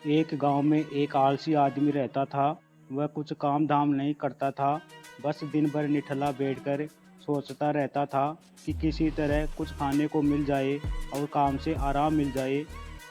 एक गांव में एक आलसी आदमी रहता था। वह कुछ काम धाम नहीं करता था, बस दिन भर निठल्ला बैठकर सोचता रहता था कि किसी तरह कुछ खाने को मिल जाए और काम से आराम मिल जाए।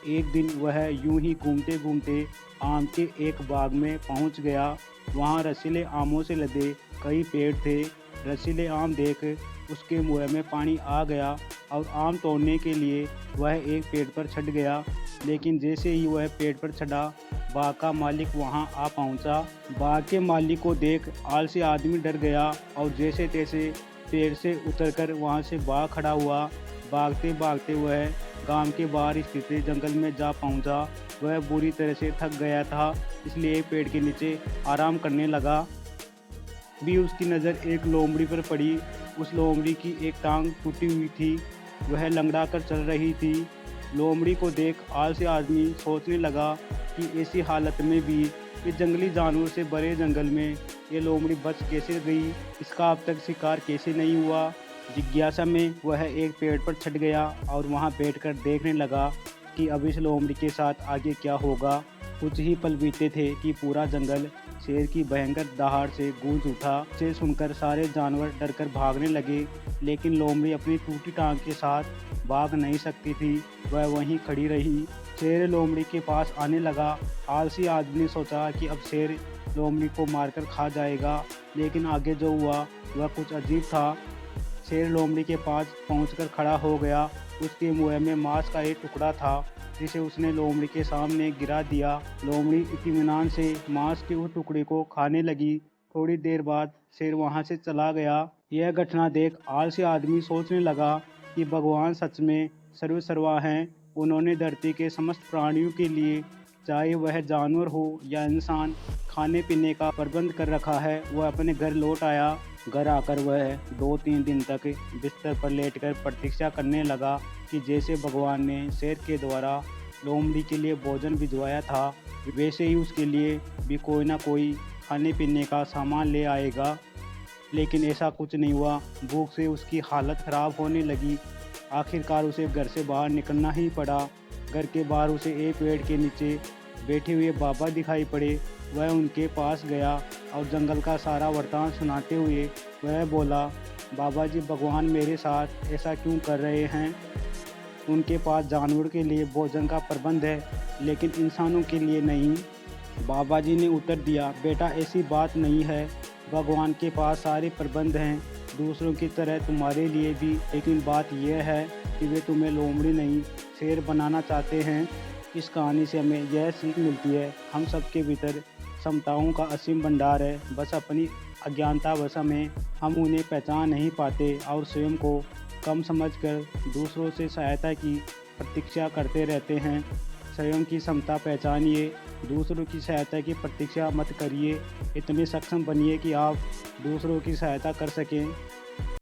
एक दिन वह यूं ही घूमते घूमते आम के एक बाग में पहुंच गया। वहां रसीले आमों से लदे कई पेड़ थे। रसीले आम देख उसके मुंह में पानी आ गया और आम तोड़ने के लिए वह एक पेड़ पर चढ़ गया। लेकिन जैसे ही वह पेड़ पर चढ़ा, बाग का मालिक वहां आ पहुंचा। बाग के मालिक को देख आलसी आदमी डर गया और जैसे तैसे पेड़ से उतरकर वहां से भाग खड़ा हुआ। भागते भागते वह गांव के बाहर स्थित जंगल में जा पहुंचा। वह बुरी तरह से थक गया था, इसलिए एक पेड़ के नीचे आराम करने लगा। भी उसकी नज़र एक लोमड़ी पर पड़ी। उस लोमड़ी की एक टांग टूटी हुई थी, वह लंगड़ा कर चल रही थी। लोमड़ी को देख आलसी आदमी सोचने लगा कि ऐसी हालत में भी इस जंगली जानवर से भरे जंगल में ये लोमड़ी बच कैसे गई, इसका अब तक शिकार कैसे नहीं हुआ। जिज्ञासा में वह एक पेड़ पर चढ़ गया और वहां बैठकर देखने लगा कि अब इस लोमड़ी के साथ आगे क्या होगा। कुछ ही पल बीते थे कि पूरा जंगल शेर की भयंकर दहाड़ से गूंज उठा। इसे सुनकर सारे जानवर डरकर भागने लगे, लेकिन लोमड़ी अपनी टूटी टांग के साथ भाग नहीं सकती थी। वह वहीं खड़ी रही। शेर लोमड़ी के पास आने लगा। आलसी आदमी ने सोचा कि अब शेर लोमड़ी को मारकर खा जाएगा, लेकिन आगे जो हुआ वह कुछ अजीब था। शेर लोमड़ी के पास पहुंचकर खड़ा हो गया। उसके मुंह में मांस का एक टुकड़ा था, जिसे उसने लोमड़ी के सामने गिरा दिया। लोमड़ी इत्मीनान से मांस के उस टुकड़े को खाने लगी। थोड़ी देर बाद शेर वहां से चला गया। यह घटना देख आलसी आदमी सोचने लगा कि भगवान सच में सर्वसर्वा हैं। उन्होंने धरती के समस्त प्राणियों के लिए, चाहे वह जानवर हो या इंसान, खाने पीने का प्रबंध कर रखा है। वह अपने घर लौट आया। घर आकर वह 2-3 दिन तक बिस्तर पर लेटकर प्रतीक्षा करने लगा कि जैसे भगवान ने शेर के द्वारा लोमड़ी के लिए भोजन भिजवाया था, वैसे ही उसके लिए भी कोई ना कोई खाने पीने का सामान ले आएगा। लेकिन ऐसा कुछ नहीं हुआ। भूख से उसकी हालत ख़राब होने लगी। आखिरकार उसे घर से बाहर निकलना ही पड़ा। घर के बाहर उसे एक पेड़ के नीचे बैठे हुए बाबा दिखाई पड़े। वह उनके पास गया और जंगल का सारा वृतांत सुनाते हुए वह बोला, बाबा जी, भगवान मेरे साथ ऐसा क्यों कर रहे हैं? उनके पास जानवर के लिए भोजन का प्रबंध है, लेकिन इंसानों के लिए नहीं। बाबा जी ने उत्तर दिया, बेटा ऐसी बात नहीं है। भगवान के पास सारे प्रबंध हैं, दूसरों की तरह तुम्हारे लिए भी। लेकिन बात यह है कि वे तुम्हें लोमड़ी नहीं, शेर बनाना चाहते हैं। इस कहानी से हमें यह सीख मिलती है, हम सबके भीतर क्षमताओं का असीम भंडार है, बस अपनी अज्ञानतावश में हम उन्हें पहचान नहीं पाते और स्वयं को कम समझकर दूसरों से सहायता की प्रतीक्षा करते रहते हैं। स्वयं की क्षमता पहचानिए, दूसरों की सहायता की प्रतीक्षा मत करिए। इतने सक्षम बनिए कि आप दूसरों की सहायता कर सकें।